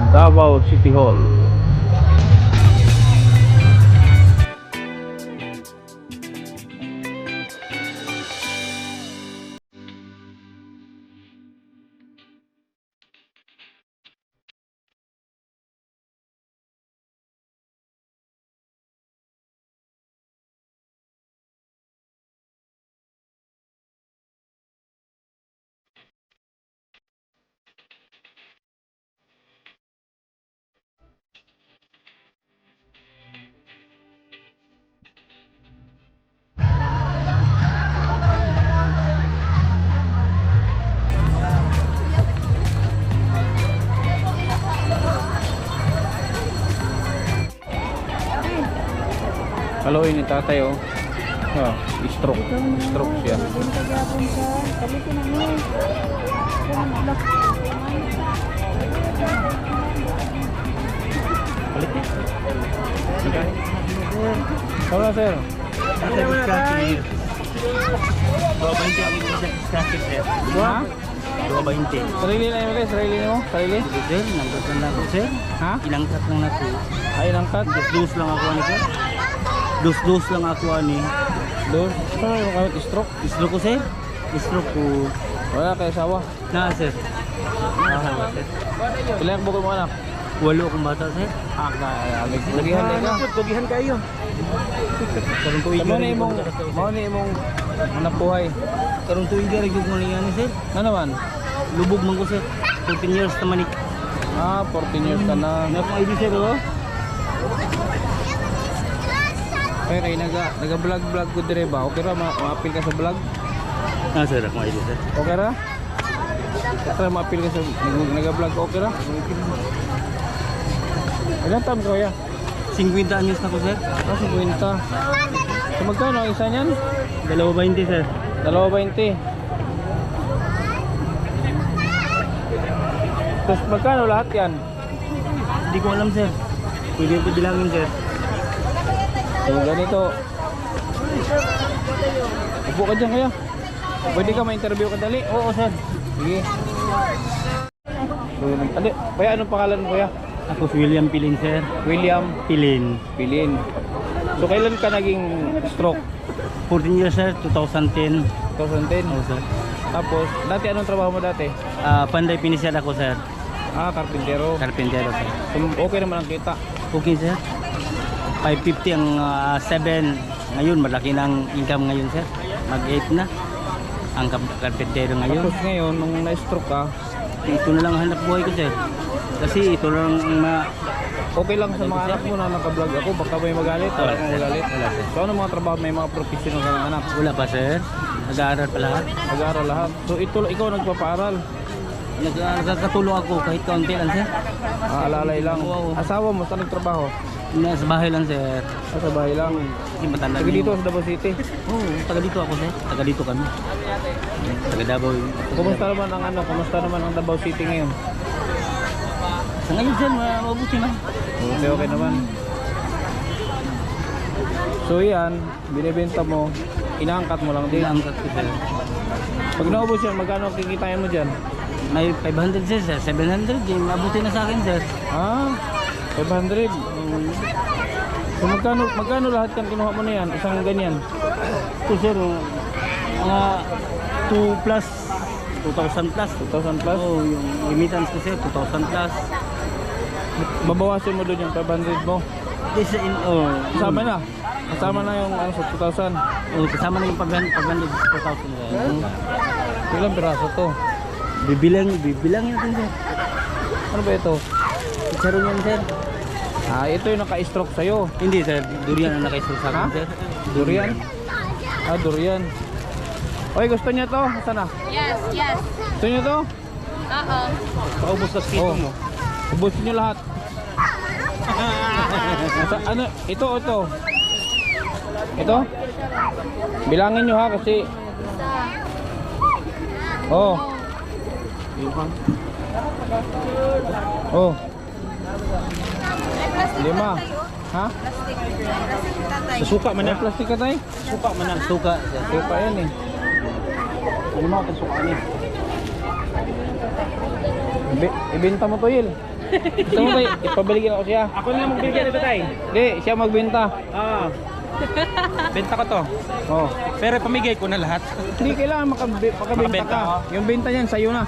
Davao City Hall. Haluin ni tatay oh. Ah, stroke siya. Hola sir. Ha? 220. Sarili na yun guys, sarili mo? Sarili? Sir, nangkatan lang ako sir. Ha? Ilang cut lang na ko. Ay, langkat? Dus lang ako ni sir. Dus lang ako ni. Doon? Saan yung kahit stroke? Stroke ko sir. Stroke ko. Wala kayo asawa? Na sir. Sir. Ilang bukod mo anak? 8 akong bata sir. Ah, lagihan na ka. Tugihan kayo. Karong tuig Mo ni imong anak buhay. Karong tuig ra gyud mo niya ni sir. Ano naman? Lubog man ko sir. 14 years na manik. Ah, 14 years ka na. Na akong ID sir oh. Kaya kayo naga-vlog ko dire ba? Okay ra ma-appeal ka sa vlog? Ah sir, akong ID sir. Okay ra? Tara ma-appeal ka sa naga-vlog ka, okay ra? Ilan taon ka kuya? 50 anyos na ko sir. Ah, 50. So magkano ang isa niyan? 220 sir. 220. Tapos magkano lahat yan? Hindi ko alam, sir. Pwede ko bilangin, sir. So ganito. Upo ka dyan kaya. Pwede ka ma-interview ka dali? Oo, sir. Sige. So, andi, kuya, anong pangalan mo kuya? Ako si William Pilin, sir. William Pilin. Pilin. So kailan ka naging stroke? 14 years, sir. 2010. 2010. Oo, sir. Tapos, dati anong trabaho mo dati? Panday Pinisian ako, sir. Karpintero. Carpintero, sir. So, okay naman ang kita. Okay, sir. 550 ang 7. Ngayon, malaki na ang income ngayon, sir. Mag-8 na. Ang carpintero ngayon. Tapos ngayon, nung na-stroke ka, Ito na lang ang hanap buhay ko, sir. Kasi ito lang ang okay lang sa mga anak mo na naka-vlog ako, baka may magalit, wala kang magalit. Wala, sir. So ano mga trabaho, may mga professional ka ng anak? Wala pa, sir. Nag-aaral pa lahat. Nag-aaral lahat. So ikaw nagpapaaral. Nagkatulong ako kahit kaunti lang, sir. Alalay lang. Oo. Asawa mo, saan nagtrabaho? Nasa bahay lang, sir. Sa bahay lang. Kasi matanda Taga na dito yun. sa Davao City. Oo, taga dito ako, sir. Taga dito kami. Taga Davao. Kumusta naman ang kumusta naman ang Davao City ngayon? Sa ngayon, sir, mabuti na. Okay naman. So yan, binibenta mo, inaangkat mo lang din. Inaangkat ko, sir. Pag naubos yan, magkano kikitain mo dyan? May 500, sir. 700. Yung mabuti na sa akin, sir. 500. So magkano lahat yan kinuha mo na yan? Isang ganyan? Ito, sir, mga 2 plus. 2,000 plus. 2,000 plus? Oo, yung remittance ko, sir. 2,000 plus. Babawasin mo doon yung 500 mo. This in, Kasama na. Kasama na yung sa 2,000. Kasama na yung 500, 4,000, sir. Ilang piraso to? Bibilangin natin, sir. Ano ba ito? Chicharon yan, sir. Ito yung naka-stroke sa'yo. Hindi, sir. Durian ang nakaisip sa akin, Ha? sir. Durian? Durian. Oy, gusto niya to? Saan na? Yes, yes. Gusto niyo to? Oo. Paubos na skito mo. Ubusin niyo lahat. Ano? Ito. Ito? Bilangin niyo ha kasi... Oh. Oh. May plastic 5. tayo. Ha? Plastic. Plastic tatay. Suka man May na. plastic ka tayo? Suka man na. Suka, sir. Suka yan eh. Ano mo ako suka niya? Ibenta mo to, Yil. Gusto mo tayo? Ipabaligyan ako siya. Ako na lang magbigyan nito, tay. Hindi, siya magbenta. Benta ko to. Oh. Pero pamigay ko na lahat. Hindi kailangan makabenta Makabenta ka. ako? Yung benta niyan sa'yo na.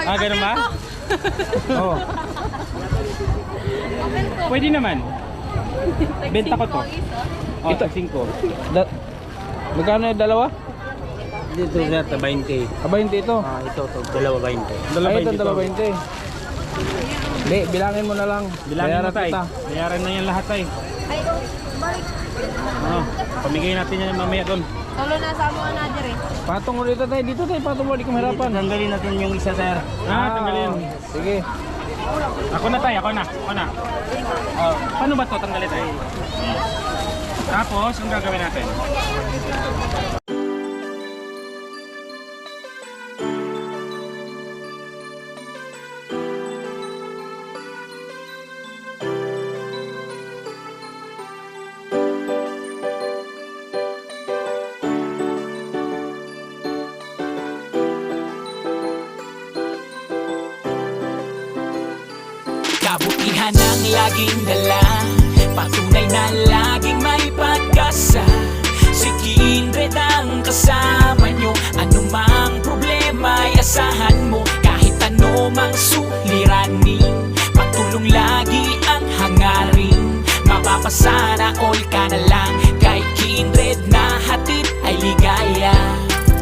Ganun ba? Oh. Open ko. Pwede naman. Benta ko to. Oh, Ito. 5. Magkano yung dalawa? Dito, sir, 20. 20 ito. Ito, dalawa 20. Ay, ito, 20. Hindi, bilangin mo na lang. Bilangin mo, Bayaran tay. kita. Bayaran na yan lahat, tay. Ay, balik. Pamigay natin yan mamaya doon. Tolo na sa mo na dire. Patong mo dito tayo. Dito tayo, patong mo. Di ka mahirapan. Tanggalin natin yung isa, sir. Tanggalin. Sige. Ako na, tay. Ako na. Paano ba to tanggalin, tay? Tapos, ang gagawin natin? Kabutihan ang laging dala, patunay na laging may pag-asa. Si Kindred ang kasama nyo, anumang problema ay asahan mo. Kahit ano mang suliranin, pagtulong lagi ang hangarin. Mapapasana all ka na lang, kay Kindred na hatid ay ligaya.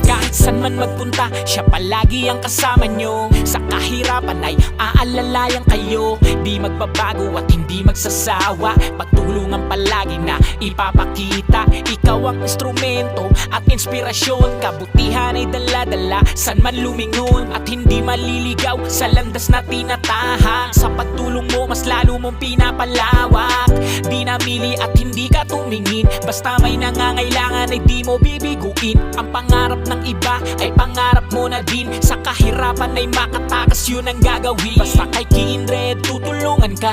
Kahit saan man magpunta, siya palagi ang kasama nyo. Sa kahirapan ay aalalayan kayo. Di magbabago at hindi magsasawa, pagtulungan palagi na ipapakita. Ikaw ang instrumento at inspirasyon, kabutihan ay dala-dala saan man lumingon. At hindi maliligaw sa landas na tinatahak. Sa pagtulong mo, mas lalo mong pinapalawak. Di namili at hindi ka tumingin, basta may nangangailangan ay di mo bibiguin. Ang pangarap ng iba ka ay pangarap mo na din. Sa kahirapan ay makatakas, yun ang gagawin. Basta kay Kindred tutulungan ka,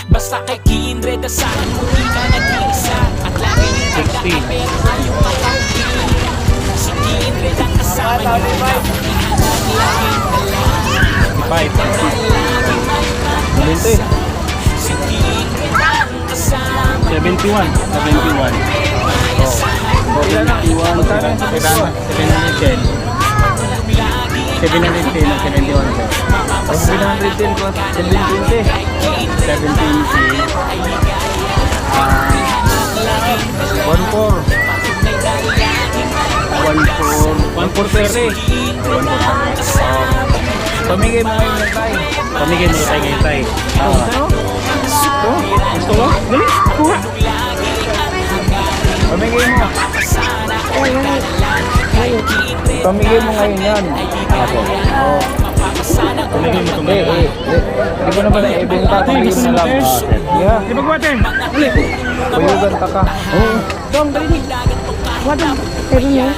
basta kay Kindred asahan mo di ka nag-iisa. At lagi yung tandaan pero ayaw makautin. Si Kindred ang kasama nyo, kamulihan laging dala. 20. Si Kindred ang kasama 71. 71. Oh. Ilan na? Magkano yung 710. 710 at 71 sir. 710 plus 720. 720. 1430. Pamigay mo ngayon ng tayo. Pamigay mo tayo kay Tay. Ano? Ito? Gusto mo? Dali, kuha. Pamigay mo. Pamigay mo ngayon yan. Ako. Oo. Pamigay mo Hindi, hindi ko naman na-ibenta. Pamigay mo na lang. Yeah. Di ba kuwatin? Puyugan ka ka. Oo. Dong, dali. Kuwatin. Pero niya.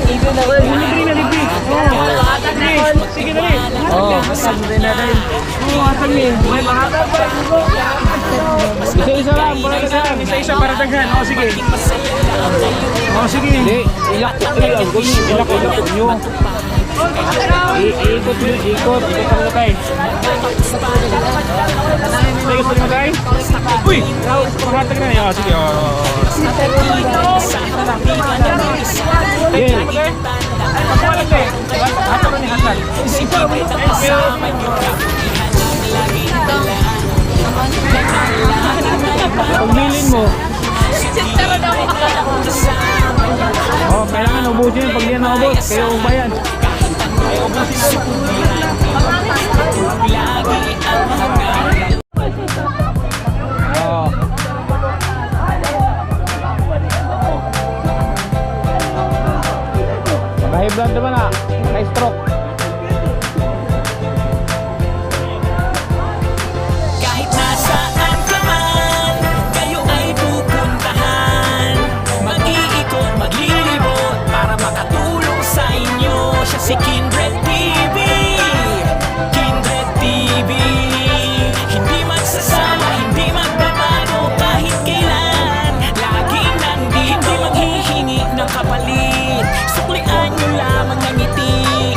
Libre na libre. Sige dali. Oo. Hindi na rin. Asan niya? May mga Isa-isa lang. Para daghan. Isa-isa para daghan. O sige. O sige. Hindi. Ilak ko nyo. Ilak ko nyo. Iikot nyo. Ikot. Ikot ka na tayo. Ikot pa rin tayo. Uy! Paghatag na niya. O sige. Yeah. Pagwalag na eh. Hatag na ni Hasan. Si Kindred ang kasama nyo, kamulihan laging dala. Pagbilin mo. Oh, kailangan ubusin pag di na ubos. Kayo ubayan. Oh. High blood naman ah. High stroke. Kahit nasaan ka man, kayo ay pupuntahan. Mag-iikot, maglilibot para makatulong sa inyo. Siya si Kindred TV. Kindred TV. Hindi magsasama, hindi magbabago kahit kailan. Laging nandito, hindi maghihingi ng kapalit. Suklian nyo lamang ng ngiti.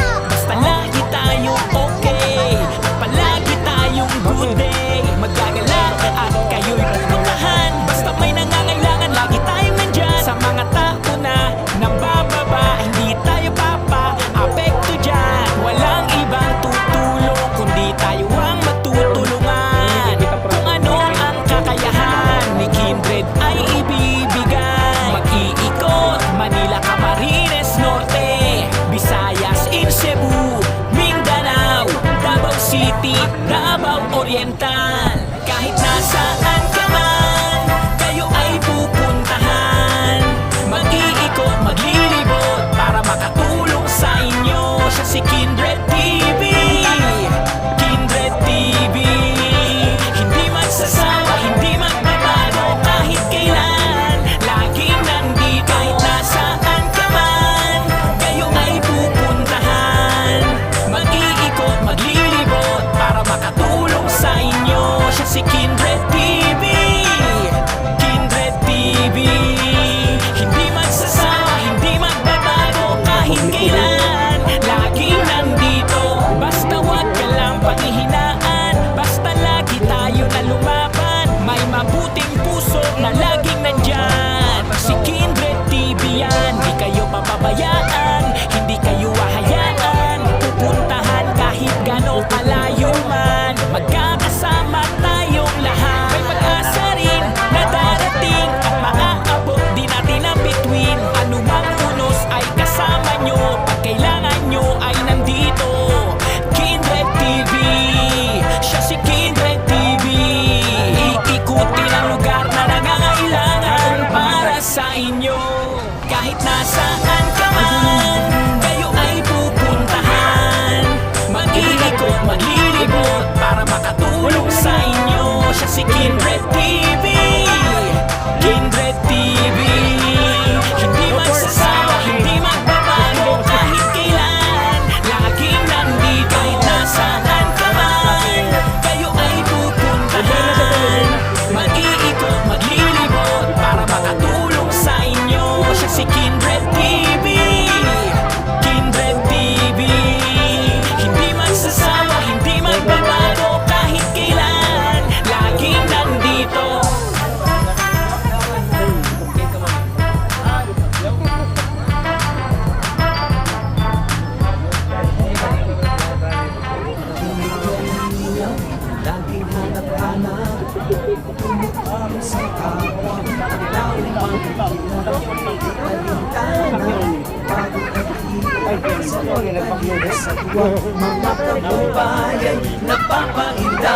Bayan napapahinda.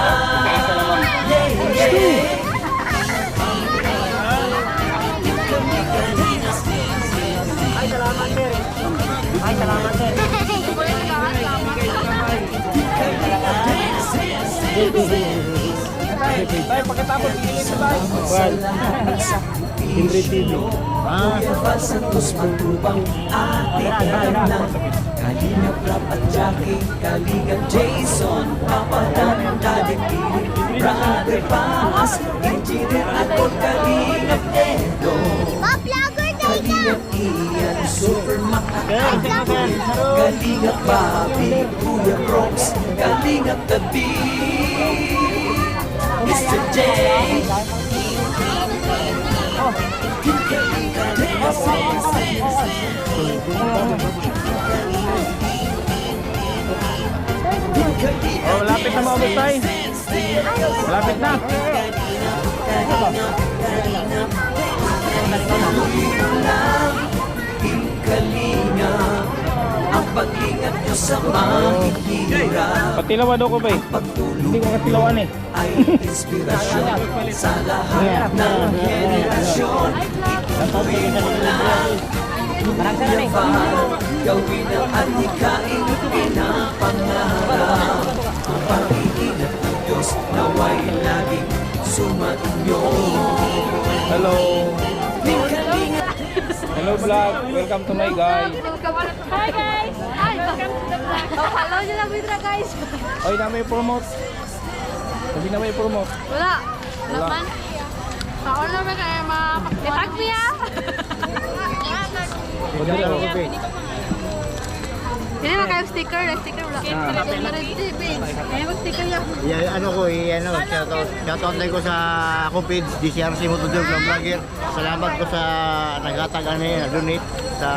Yeah, yeah. Tay, pagkatapos tingin sa tay. Henry TV. Santos Matubang ating alam. Kalingap Rap at Jackie, Kalingap Jason, Papadan, Daddy P, Brother Paas, Engineer ako, Kalingap Edo, Kalingap Ian, Super Makakakit, Kalingap Bobby, Kuya Brooks, Kalingap Tabi, Mr. J. Oh, lapit na maubos tay. Lapit na. Kalingap, ang pag-ingat nyo sa mahihirap. Patilawan ako ba eh. Hindi ko katilawan eh. Ay inspirasyon sa lahat ng henerasyon. Ituloy mo lang. Yaman, gawin ang adhikain, pinapangarap. Ang pag-iingat ng Diyos naway laging sumainyo. Hello. Hello vlog. Welcome to my guys. Hi guys! Hi! Welcome to the vlog. Oh, follow nyo lang Mitra guys. Oy, na may promote. Sabi na may promote. Wala. Laman. Kaon naman kaya makapag me ah. Pwede ako ba? Hindi ba kayo sticker? Sticker wala. Kaya mag-sticker yan. Shoutout na ko sa akong page, DCRC Motodog ng Vlogger. Salamat ko sa naghatag donate sa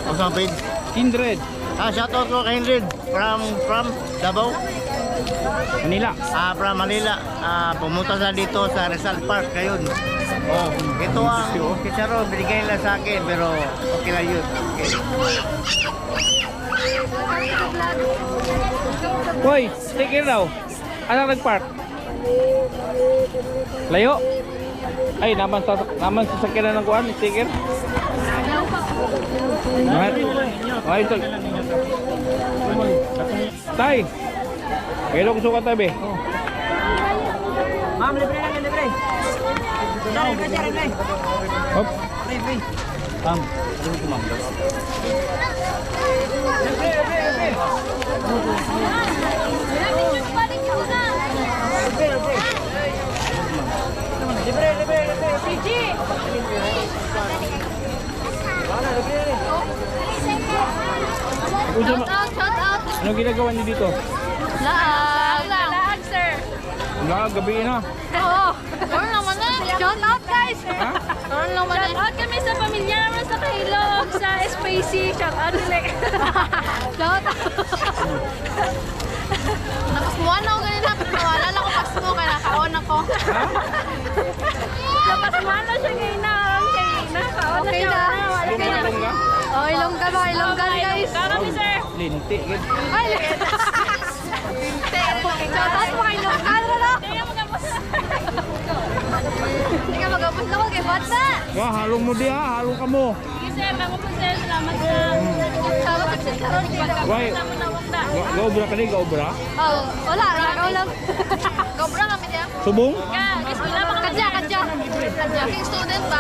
akong page. Kindred. Shoutout ko kay Ingrid from Davao. Manila. From Manila. Pumunta sa dito sa Rizal Park ngayon. Oh, ito ang kisaro binigay nila sa akin pero okay lang yun. Okay. Hoy, sticker daw. Anong nag-park? Layo. Ay, naman sa sakyan ng kuan, sticker. Ay, ito. Tay. Kailan ko suka tabi? Ma'am, libre lang, libre. Libre. Hop. Ma'am, ano ko ma'am? Shout out, shout out. Anong ginagawa niyo dito? Laag, sir. Wala, gabi na. Oo. Turn naman na. Shout out, guys. Turn naman na. Shout out kami sa pamilya naman sa Kahilog, sa Spacey. Shout out ulit. Shout out. Napasmuhan ako ganina. Nawala lang ako pasmo. Kaya nakaon ako. Napasman na siya ngayon na. Nakaon na Okay siya. na. Okay na. Ilongga? Oh, ilonggan mga ilonggan, guys. Kami, sir. Linti. Ay, shout out mga ilonggan. Ano? Tingnan mo tapos. Hindi ka mag-upos na ko kay Bata. Wah, halo mo di ha. Halo ka mo. Sige, sir. Bago po, sir. Salamat sa... Salamat sa charon. Why? Gaobra ka di, gaobra? Oh, wala. Nakaw lang. Gobra kami niya. Subong? Kadya. King student ba?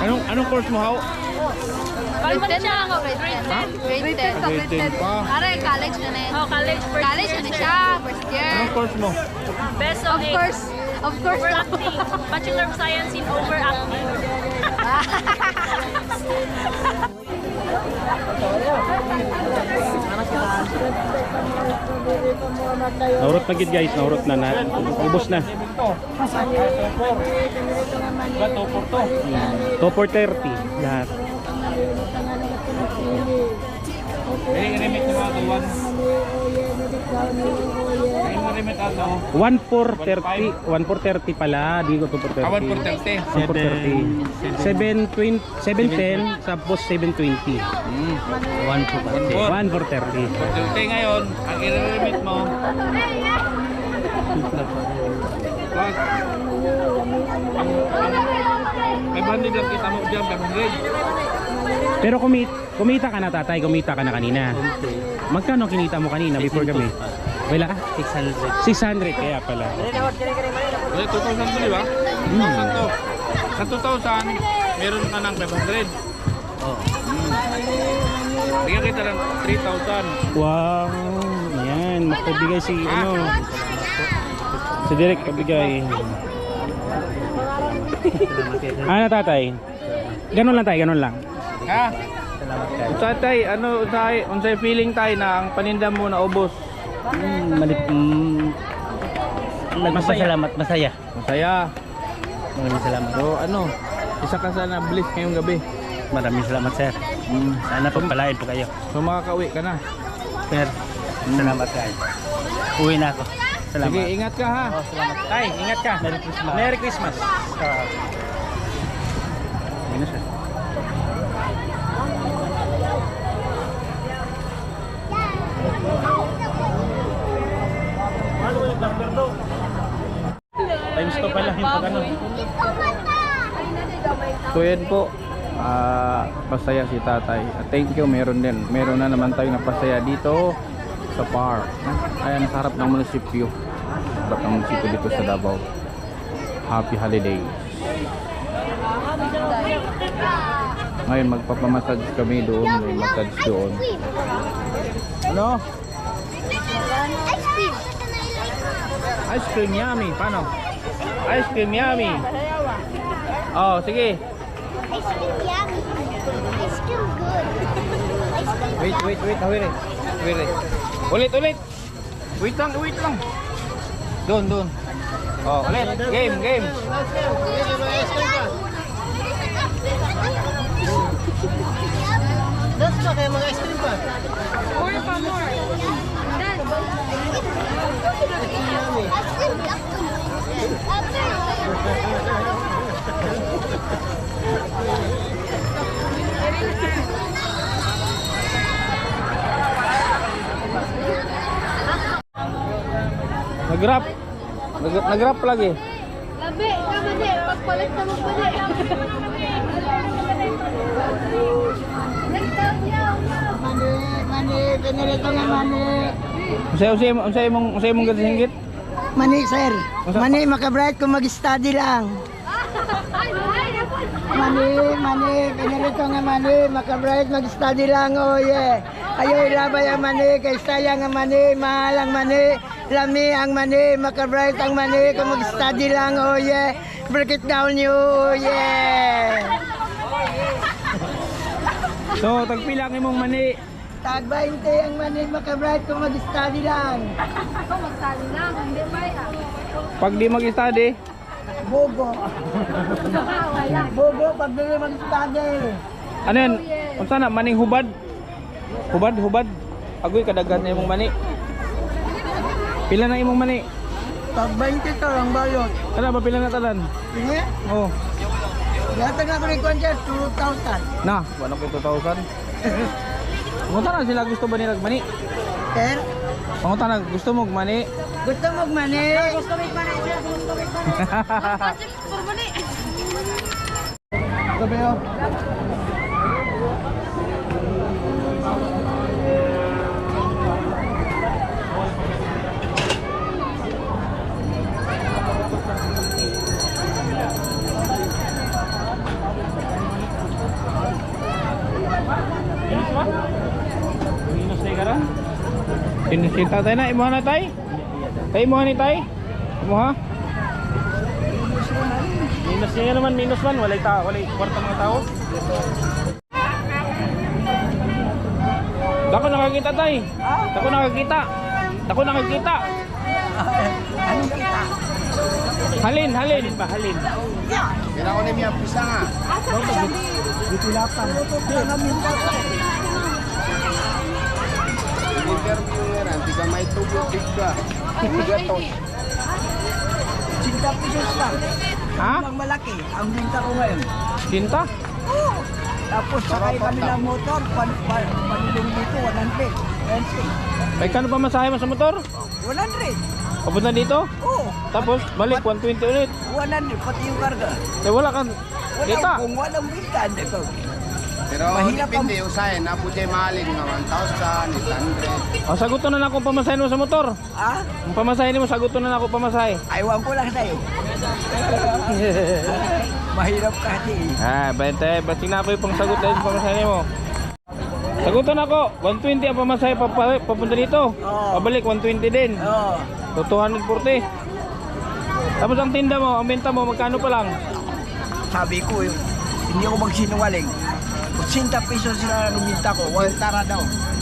Anong course mo, how? Grade 10 na lang ako. Grade 10. Grade 10 pa. Are, college na na yan. Oh, college first College na year, na sir. siya. First year. Anong course mo? Best Of of course. Of course. Overacting. Bachelor of Science in Overacting. Naurot na gid guys, naurot na. Ubos na. 2 for 30 lahat. remit na mga 1,430 pala, di ko to 430. 1,430. 710 tapos 720. 1,430. Okay, ngayon, ang i-remit mo, wag. 500 lang kita mo dyan, 500. Pero kumita ka na tatay, kumita ka na kanina. Magkano kinita mo kanina before kami? Wala ka? 600 kaya pala. Wala, 2,000 to, di ba? 2,000 to. Sa 2,000, meron ka ng 500. Bigyan kita ng 3,000. Wow, yan, makabigay si si Direk kabigay. Ano tatay? Ganun lang tayo, ganun lang. Ha? Tatay, ano unsay feeling tay na ang paninda mo na ubos? Nagpapasalamat, masaya. Masaya. Maraming salamat. So ano, isa ka sana bliss ngayong gabi. Maraming salamat, sir. Sana pagpalain po kayo. So makakauwi ka na. Sir, salamat kayo. Uwi na ako. Salamat. Sige, ingat ka ha. Salamat. Tay, ingat ka. Merry Christmas. Merry Christmas. Ano siya? Times 2 pala yung pag ano. So yan po, pasaya si tatay. Thank you, meron na naman tayong napasaya dito sa park. Ayan, sa harap ng munisipyo. Harap ng munisipyo dito sa Davao. Happy holidays. Ngayon magpapamassage kami doon, may massage doon. Ano? Ice cream. Ice cream yummy. Paano? Ice cream yummy. Oh, sige. Ice cream yummy. Ice cream good. Ice cream Wait. Wait. Ulit. Wait lang. Doon. Oh, ulit. Game. That's pa kayo mga ice cream pa. More pa, more. Done. Nag-rap lagi. Labi, kama di. Pagpalit na mo pa di. Mani, pinirito nga mani. Unsay mong gasinggit? Mani, sir. Mani, makabright kung mag-study lang. Mani, pinirito nga mani, makabright mag-study lang, oh yeah. Ayaw ilabay ang mani, kay sayang ang mani, mahal ang mani, lami ang mani, makabright ang mani, kung mag-study lang, oh yeah. Break it down you, oh yeah. So, tagpila ang imong mani. Tag 20 ang mani, makabright kung mag-study lang. Ako, magsali lang. Hindi pa yan. Pag di mag-study, Bogo. Bogo, pag di mag-study. ano yan? Unsa na maning hubad? Hubad. Agoy kadaghan na imong mani. Pila na imong mani? Tag 20 to ang bayot. Kana ba pila na talan? Sige, Oh. yata nga ko ni Kwancher, 2,000. Na, wala ko 2,000. Munta na sila gusto ba nila mani? Sir, Munta na gusto mo mani? gusto mo mani? Gusto mo mani? Budget for money. Sabi yo. Sinisita tayo na, imuha na tayo. Tayo imuha ni tayo. Imuha. Minus niya naman, minus man. Walay kwarta mga tao. Dako nakakita tayo. Dako nakakita. Anong kita? Halin. Halin. Kailangan ko na yung pisa nga. Ditilapan. Interview nga rin, di ka may tubo, ka. Gatos. 50 pesos lang. Ha? Ang malaki, ang binta ko ngayon. Sinta? Oo. Tapos sakay kami ng motor, panulong dito, 100. 100. May kano pa masahe mo sa motor? 100. Papunta dito? Oo. Tapos balik 120 ulit. 100, pati yung karga. Eh wala kang Wala, kita. kung walang binta, hindi ko. Pero Mahirap depende, usahin, napo dyan mahalin nga 1,000, 800. O saguton na ako pamasahe mo sa motor. Ah? Ang pamasahe mo saguton na ako pamasahe. Aywan ko lang sa'yo. Mahirap kasi. Bente, ba't na po yung pang sagot dahil sa pamasahe mo? Saguton ako, 120 ang pamasahe papunta dito. Oo. Pabalik 120 din. Oo. So 240. Tapos ang tinda mo, ang benta mo, magkano pa lang? Sabi ko, hindi ako magsinungaling. 80 pesos sila ang binta ko, 1 tara daw.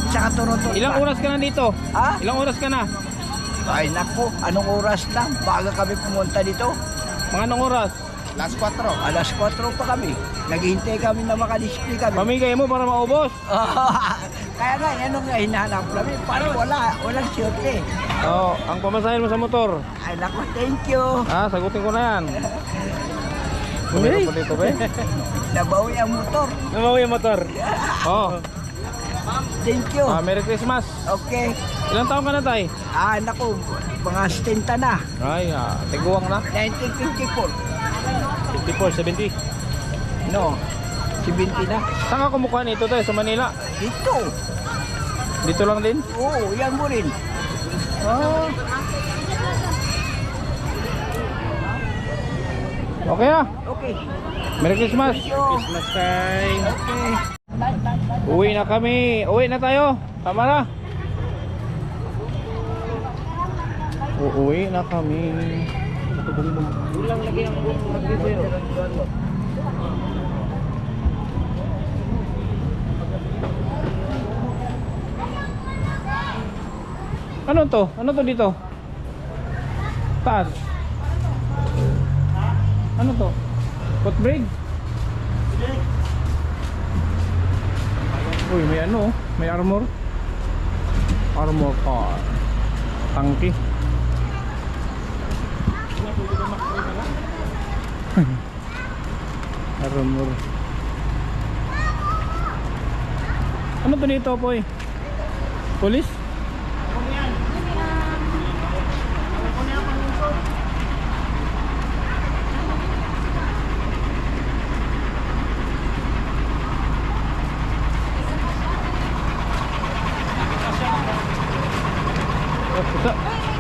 Tsaka Toronto. Ilang oras ka na dito? Ha? Ilang oras ka na? Ay naku, anong oras lang? Baga kami pumunta dito. Mga anong oras? Last 4. Alas 4 pa kami. Naghihintay kami na makadisplay kami. Pamigay mo para maubos. Kaya nga, ano nga hinahanap namin? Parang walang siyerte. Oh, ang pamasahe mo sa motor. Ay naku, thank you. Sagutin ko na yan. Meron pa dito, be? Nabawi ang motor. Namawi yung motor. Oh, Thank you. Merry Christmas. Okay. Ilang taon ka na, tay? Naku, mga 70 na. Ay, tiguang na. 1954. 54, 70. No, 70 na. Saan ka kumukuha nito, tay? Sa Manila? Dito. Dito lang din? Oo, yan mo rin. Okay na. Okay. Merry Christmas. Christmas time. Okay. Uwi na kami. Uwi na tayo. Tama na. Uuwi na kami. Ano to? Ano to dito? Taas. Ano to? Footbridge? Uy, may ano, may armor. Armor car. Tangki. Armor. Ano to dito, boy? Police?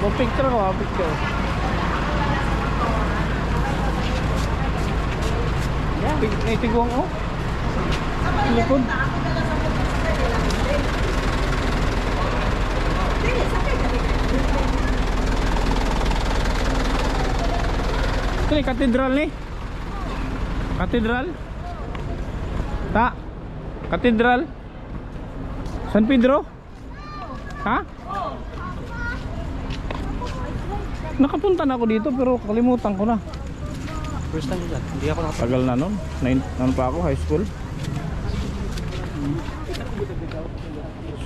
Mau picture ko, picture. May tiguang ko. Likod. Ito ni katedral ni. Katedral. Ta. Katedral. San Pedro. Ha? Nakapunta na ako dito pero kalimutan ko na. First time dyan, hindi ako nakapag... Tagal na nun. Nan pa ako, high school.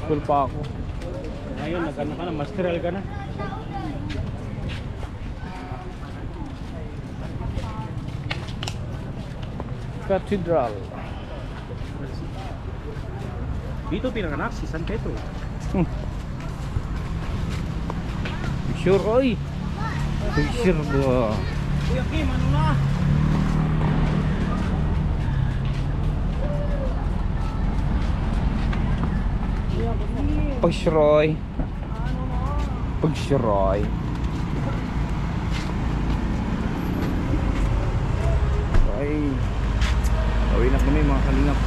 School pa ako. Ngayon, nagano ka na, masteral ka na. Cathedral. Dito pinanganak si San Pedro. Sure, oy. Sure ba? Kuya Kim, ano na? Pagsiroy. Pagsiroy. Ay. Uwi na kami mga kalingap.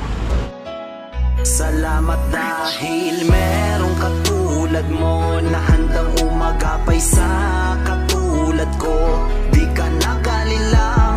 Salamat dahil merong katulad mo na handang umagapay sa katulad ko. Di ka nagalila